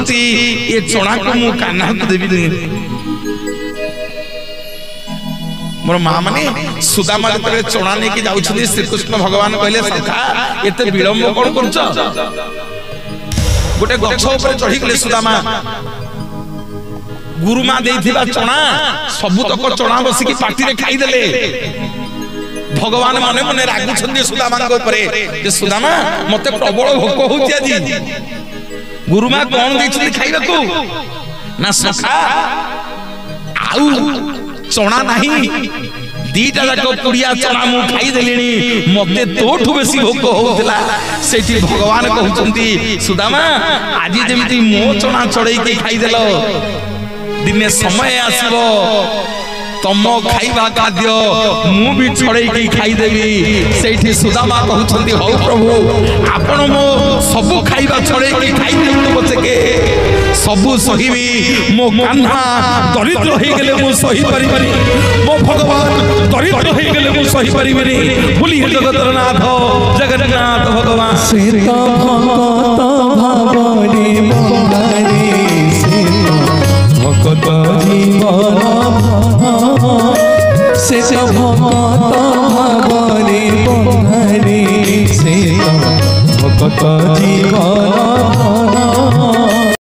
कहते ये चना को मु कान्हा को देवी मोर माँ माने सुदामा जब चना नहीं कि जाऊँ श्रीकृष्ण भगवान कहले सखा एते विलंब कौन कर गोटे गछ ऊपर चढ़ी गले सुदामा गुरुमा देइथिबा चना सबुतक चना बसिकी पाटी रे खाई देले भगवान मने मने रागुछन्दी सुदामा ऊपर जे सुदामा मते प्रबल भोक होउची आजी गुरुमा कोन दैछली खाइबा को ना सखा आउ चना नहीं दीटा जाक पुड़िया चना मु खाई देलिनी मते तोठु बेसी भोक होउतला सेठी भगवान कहउचंती सुदामा आजी जेमिति मो चना चढ़ई के खाई देलो दिने समय आसीबो तम खाइबा खाद्य मु भी चढ़ई के खाई देबी सेठी सुदामा कहउचंती हो प्रभु आपण मो सब खाइबा चढ़ई के खाई देबु बचके सबु सहीबी मो कान्हा दरिद्र हो गले मु सही परिबनी मो भगवान दरिद्र हो गले मु सही परिबनी बोली जगतर नाथ जगन्नाथ भगवान श्वेत भक्त भावने बंधारे भक्त जीवन श्वेत भक्त भावने बंधारे श्वेत भक्त जीवन